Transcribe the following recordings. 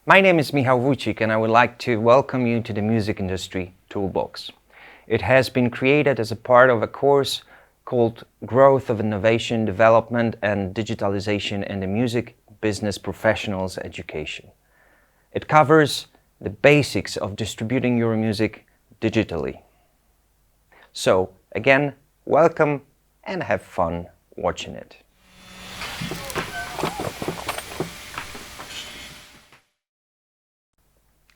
My name is Michał Wójcik and I would like to welcome you to the Music Industry Toolbox. It has been created as a part of a course called Growth of Innovation, Development and Digitalization in the Music Business Professionals Education. It covers the basics of distributing your music digitally. So, again, welcome and have fun watching it.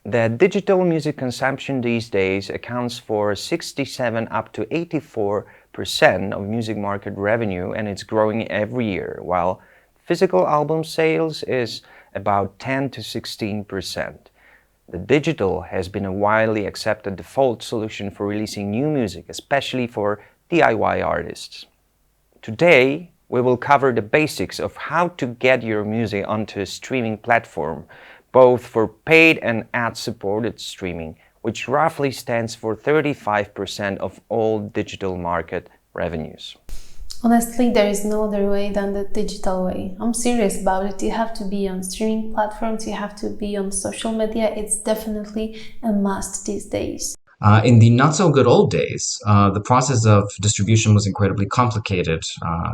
The digital music consumption these days accounts for 67 up to 84% of music market revenue, and it's growing every year, while physical album sales is about 10 to 16%. The digital has been a widely accepted default solution for releasing new music, especially for DIY artists. Today, we will cover the basics of how to get your music onto a streaming platform, both for paid and ad-supported streaming, which roughly stands for 35% of all digital market revenues. Honestly, there is no other way than the digital way. I'm serious about it. You have to be on streaming platforms, you have to be on social media. It's definitely a must these days. In the not-so-good old days, the process of distribution was incredibly complicated.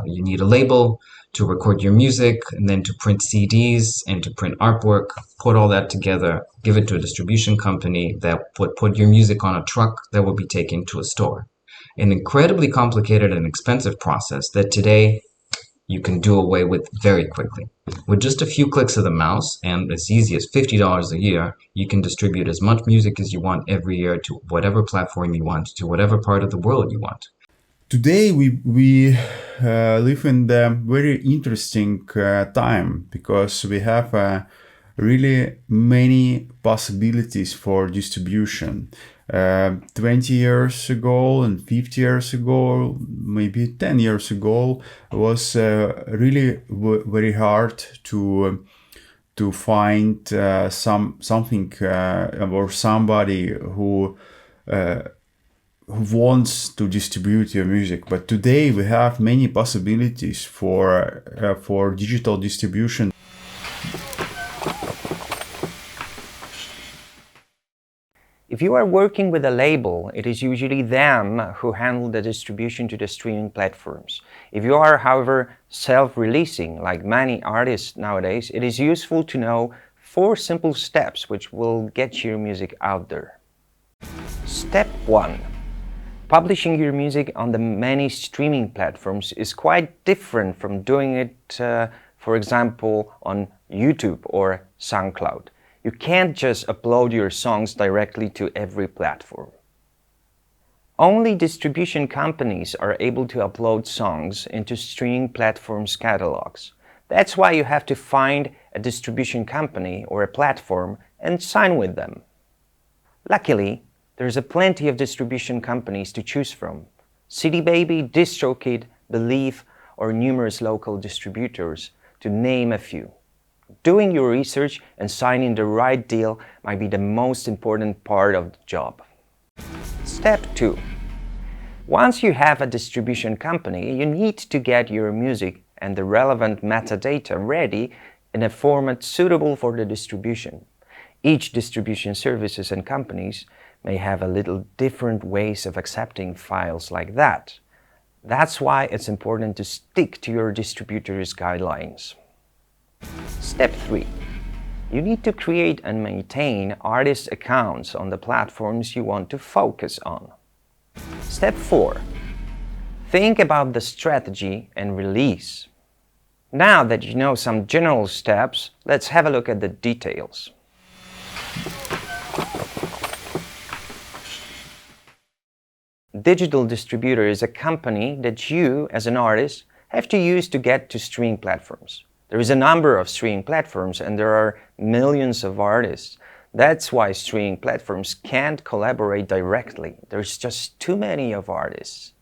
You need a label to record your music, and then to print CDs and to print artwork, put all that together, give it to a distribution company that would put your music on a truck that would be taken to a store. An incredibly complicated and expensive process that today you can do away with very quickly. With just a few clicks of the mouse and as easy as $50 a year, you can distribute as much music as you want every year to whatever platform you want, to whatever part of the world you want. Today we live in the very interesting time because we have really many possibilities for distribution. 20 years ago and 50 years ago, maybe 10 years ago, was really very hard to find something or somebody who wants to distribute your music. But today we have many possibilities for digital distribution. If you are working with a label, it is usually them who handle the distribution to the streaming platforms. If you are, however, self-releasing, like many artists nowadays, it is useful to know 4 simple steps which will get your music out there. Step 1. Publishing your music on the many streaming platforms is quite different from doing it, for example, on YouTube or SoundCloud. You can't just upload your songs directly to every platform. Only distribution companies are able to upload songs into streaming platforms' catalogs. That's why you have to find a distribution company or a platform and sign with them. Luckily, there's plenty of distribution companies to choose from: CD Baby, DistroKid, Believe, or numerous local distributors, to name a few. Doing your research and signing the right deal might be the most important part of the job. Step 2. Once you have a distribution company, you need to get your music and the relevant metadata ready in a format suitable for the distribution. Each distribution services and companies may have a little different ways of accepting files like that. That's why it's important to stick to your distributor's guidelines. Step 3. You need to create and maintain artist accounts on the platforms you want to focus on. Step 4. Think about the strategy and release. Now that you know some general steps, let's have a look at the details. Digital distributor is a company that you, as an artist, have to use to get to streaming platforms. There is a number of streaming platforms and there are millions of artists. That's why streaming platforms can't collaborate directly. There's just too many of artists.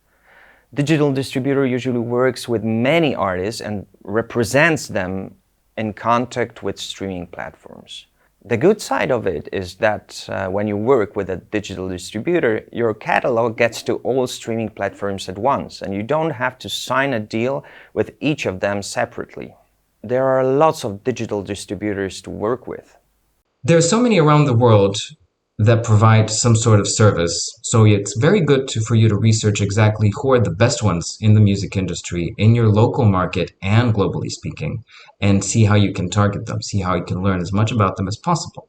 Digital distributor usually works with many artists and represents them in contact with streaming platforms. The good side of it is that when you work with a digital distributor, your catalog gets to all streaming platforms at once and you don't have to sign a deal with each of them separately. There are lots of digital distributors to work with. There are so many around the world that provide some sort of service. So it's very good for you to research exactly who are the best ones in the music industry in your local market and globally speaking, and see how you can target them, see how you can learn as much about them as possible.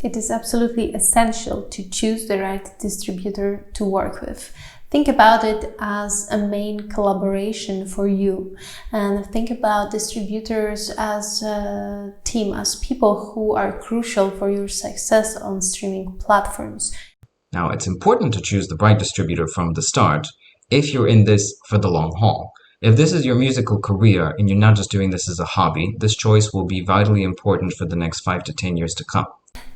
It is absolutely essential to choose the right distributor to work with. Think about it as a main collaboration for you, and think about distributors as a team, as people who are crucial for your success on streaming platforms. Now, it's important to choose the right distributor from the start if you're in this for the long haul. If this is your musical career and you're not just doing this as a hobby, this choice will be vitally important for the next 5 to 10 years to come.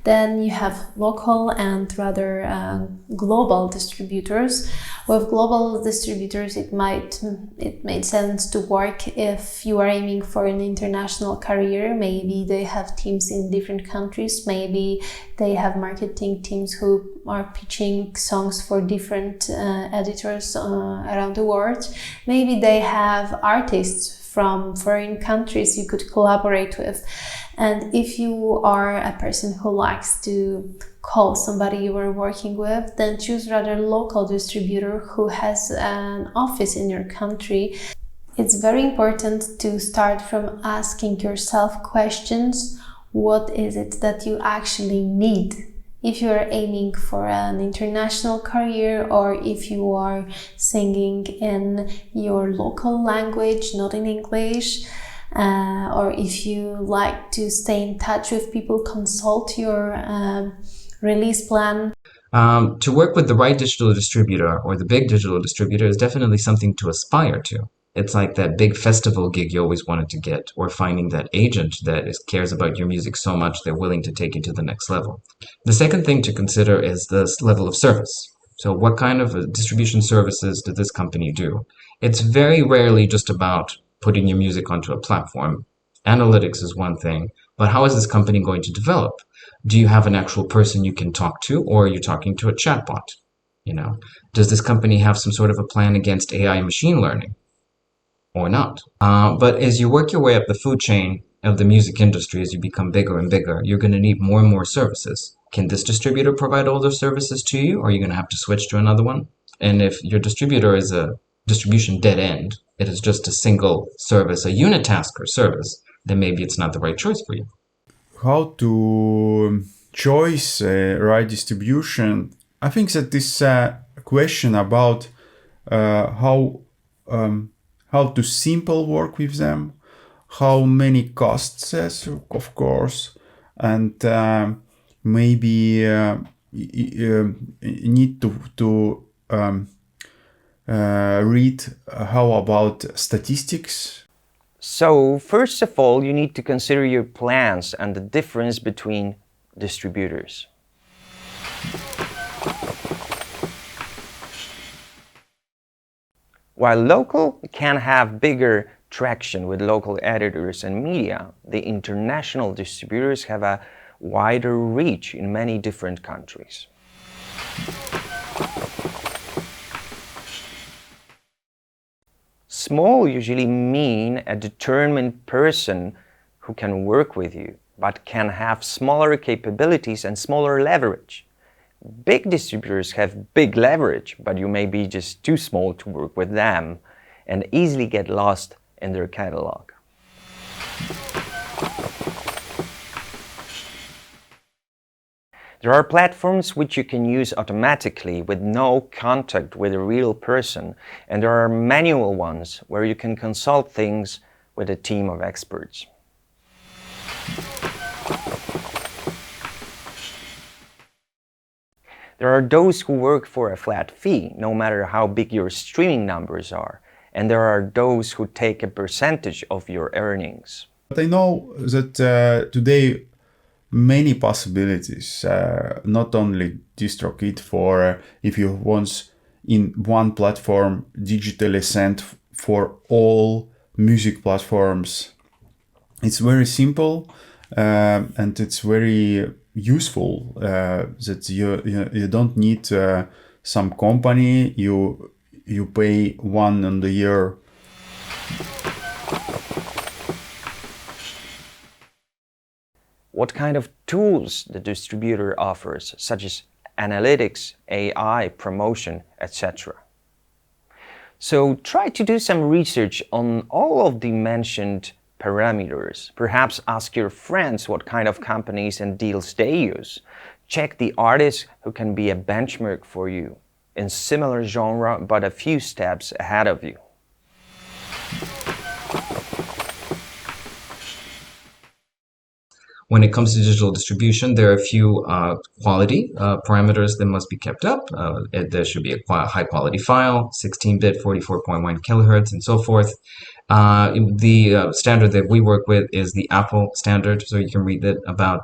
Then you have local and rather global distributors. With global distributors, it made sense to work if you are aiming for an international career. Maybe they have teams in different countries. Maybe they have marketing teams who are pitching songs for different editors around the world. Maybe they have artists from foreign countries you could collaborate with. And if you are a person who likes to call somebody you are working with, then choose rather local distributor who has an office in your country. It's very important to start from asking yourself questions. What is it that you actually need? If you are aiming for an international career, or if you are singing in your local language, not in English, or if you like to stay in touch with people, consult your release plan. To work with the right digital distributor or the big digital distributor is definitely something to aspire to. It's like that big festival gig you always wanted to get, or finding that agent that cares about your music so much they're willing to take you to the next level. The second thing to consider is this level of service. So what kind of distribution services did this company do? It's very rarely just about putting your music onto a platform. Analytics is one thing, but how is this company going to develop? Do you have an actual person you can talk to, or are you talking to a chatbot? Does this company have some sort of a plan against AI machine learning? Or not. But as you work your way up the food chain of the music industry, as you become bigger and bigger, you're going to need more and more services. Can this distributor provide all those services to you, or are you going to have to switch to another one? And if your distributor is a distribution dead end, it is just a single service, a unitasker service, then maybe it's not the right choice for you. How to choose right distribution? I think that this question about how to simple work with them, how many costs, of course, and maybe need to read how about statistics. So, first of all, you need to consider your plans and the difference between distributors. While local can have bigger traction with local editors and media, the international distributors have a wider reach in many different countries. Small usually mean a determined person who can work with you, but can have smaller capabilities and smaller leverage. Big distributors have big leverage, but you may be just too small to work with them and easily get lost in their catalog. There are platforms which you can use automatically with no contact with a real person, and there are manual ones where you can consult things with a team of experts. There are those who work for a flat fee, no matter how big your streaming numbers are, and there are those who take a percentage of your earnings. But I know that today many possibilities, not only DistroKid for if you want in one platform digitally sent for all music platforms. It's very simple and it's very useful that you don't need some company you pay one on the year. what kind of tools the distributor offers, such as analytics, AI, promotion, etc. So try to do some research on all of the mentioned parameters. Perhaps ask your friends what kind of companies and deals they use. Check the artists who can be a benchmark for you in similar genre but a few steps ahead of you. When it comes to digital distribution, there are a few quality parameters that must be kept up. There should be a high quality file, 16-bit, 44.1 kilohertz, and so forth. The standard that we work with is the Apple standard, so you can read it about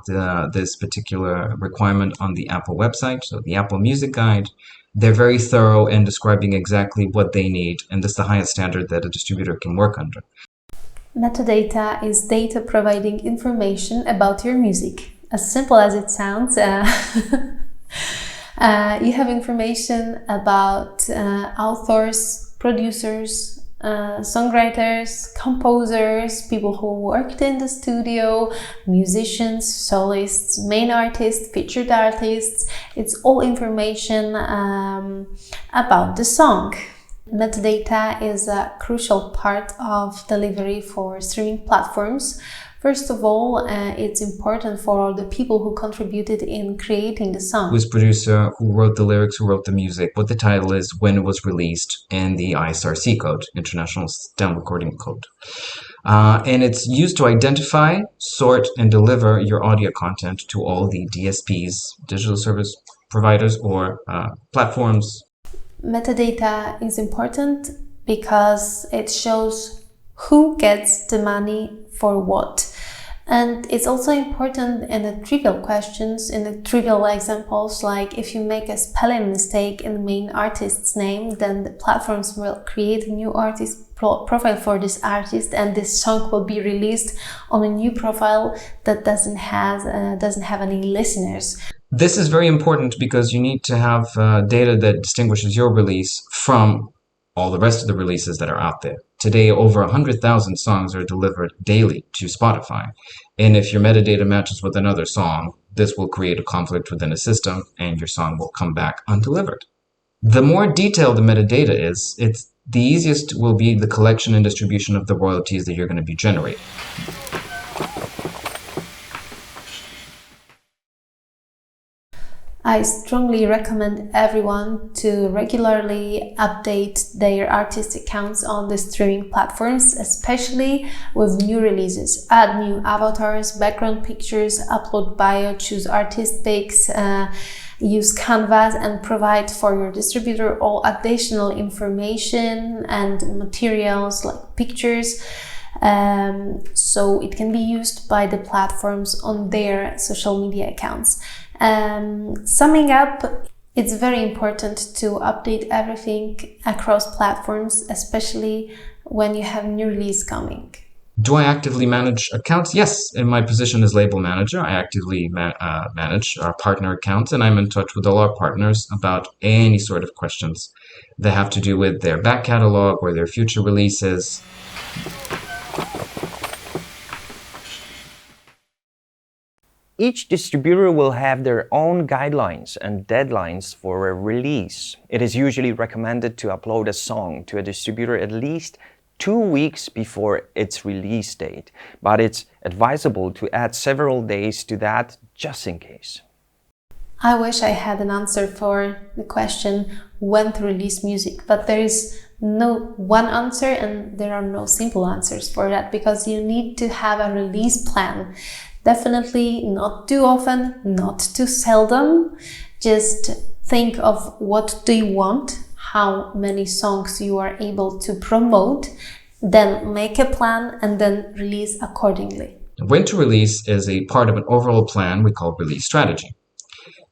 this particular requirement on the Apple website, so the Apple Music Guide. They're very thorough in describing exactly what they need, and this is the highest standard that a distributor can work under. Metadata is data providing information about your music. As simple as it sounds, you have information about authors, producers, songwriters, composers, people who worked in the studio, musicians, solists, main artists, featured artists. It's all information about the song. Metadata is a crucial part of delivery for streaming platforms. First of all, it's important for the people who contributed in creating the song. Who's producer, who wrote the lyrics, who wrote the music, what the title is, when it was released, and the ISRC code, International Sound Recording Code. And it's used to identify, sort, and deliver your audio content to all the DSPs, digital service providers, or platforms. Metadata is important because it shows who gets the money for what. And it's also important in the trivial questions, in the trivial examples, like if you make a spelling mistake in the main artist's name, then the platforms will create a new artist profile for this artist, and this song will be released on a new profile that doesn't have any listeners. This is very important because you need to have data that distinguishes your release from all the rest of the releases that are out there. Today, over 100,000 songs are delivered daily to Spotify. And if your metadata matches with another song, this will create a conflict within a system and your song will come back undelivered. The more detailed the metadata is, the easiest will be the collection and distribution of the royalties that you're going to be generating. I strongly recommend everyone to regularly update their artist accounts on the streaming platforms, especially with new releases. Add new avatars, background pictures, upload bio, choose artist pics, use Canvas, and provide for your distributor all additional information and materials like pictures, so it can be used by the platforms on their social media accounts. Summing up, it's very important to update everything across platforms, especially when you have new release coming. Do I actively manage accounts? Yes, in my position as label manager, I actively manage our partner accounts, and I'm in touch with all our partners about any sort of questions that have to do with their back catalog or their future releases. Each distributor will have their own guidelines and deadlines for a release. It is usually recommended to upload a song to a distributor at least 2 weeks before its release date, but it's advisable to add several days to that just in case. I wish I had an answer for the question when to release music, but there is no one answer and there are no simple answers for that, because you need to have a release plan. Definitely not too often, not too seldom. Just think of what do you want, how many songs you are able to promote, then make a plan and then release accordingly. When to release is a part of an overall plan we call release strategy.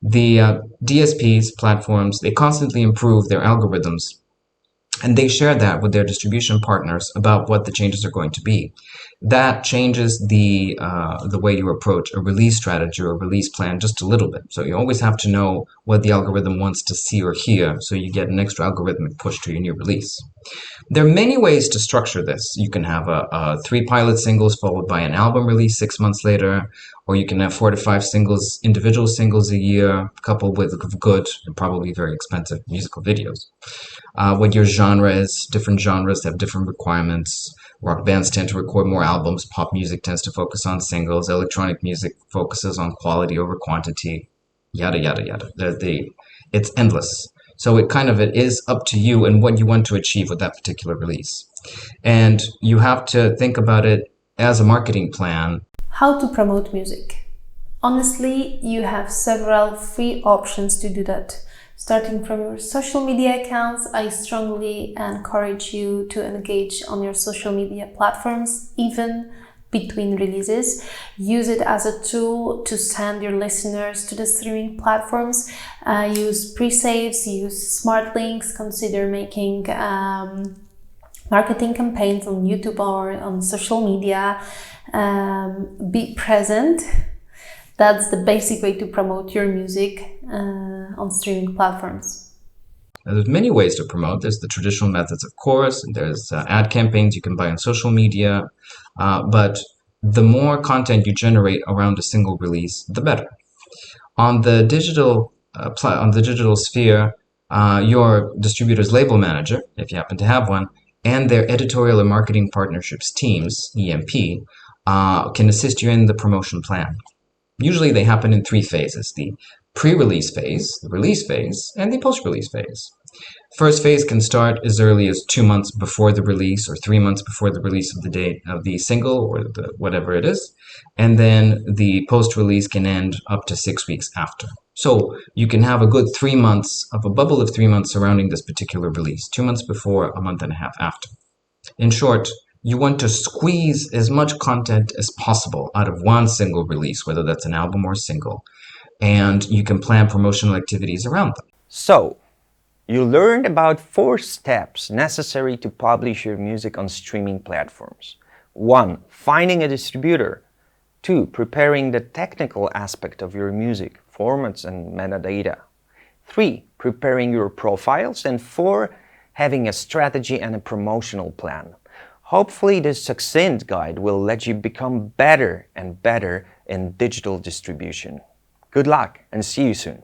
The DSPs, platforms, they constantly improve their algorithms, and they share that with their distribution partners about what the changes are going to be. that changes the way you approach a release strategy or a release plan just a little bit. So you always have to know what the algorithm wants to see or hear, so you get an extra algorithmic push to your new release. There are many ways to structure this. You can have a 3 pilot singles followed by an album release 6 months later, or you can have 4 to 5 singles, individual singles a year, coupled with good and probably very expensive musical videos. What your genre is, different genres have different requirements. Rock bands tend to record more albums, pop music tends to focus on singles, electronic music focuses on quality over quantity, yada, yada, yada. It's endless. So it is up to you and what you want to achieve with that particular release. And you have to think about it as a marketing plan. How to promote music? Honestly, you have several free options to do that. Starting from your social media accounts, I strongly encourage you to engage on your social media platforms, even between releases. Use it as a tool to send your listeners to the streaming platforms. Use pre-saves, use smart links, consider making marketing campaigns on YouTube or on social media. Be present. That's the basic way to promote your music on streaming platforms. There's many ways to promote. There's the traditional methods, of course. There's ad campaigns you can buy on social media. But the more content you generate around a single release, the better. On the digital sphere, your distributor's label manager, if you happen to have one, and their editorial and marketing partnerships teams, EMP, can assist you in the promotion plan. Usually they happen in 3 phases: the pre-release phase, the release phase, and the post-release phase. First phase can start as early as 2 months before the release or 3 months before the release of the date of the single or whatever it is. And then the post-release can end up to 6 weeks after. So you can have a good 3 months of a bubble of 3 months surrounding this particular release, 2 months before, a month and a half after. In short, you want to squeeze as much content as possible out of one single release, whether that's an album or a single, and you can plan promotional activities around them. So, you learned about 4 steps necessary to publish your music on streaming platforms. 1. Finding a distributor. 2. Preparing the technical aspect of your music, formats and metadata. 3. Preparing your profiles. And 4. Having a strategy and a promotional plan. Hopefully this succinct guide will let you become better and better in digital distribution. Good luck and see you soon.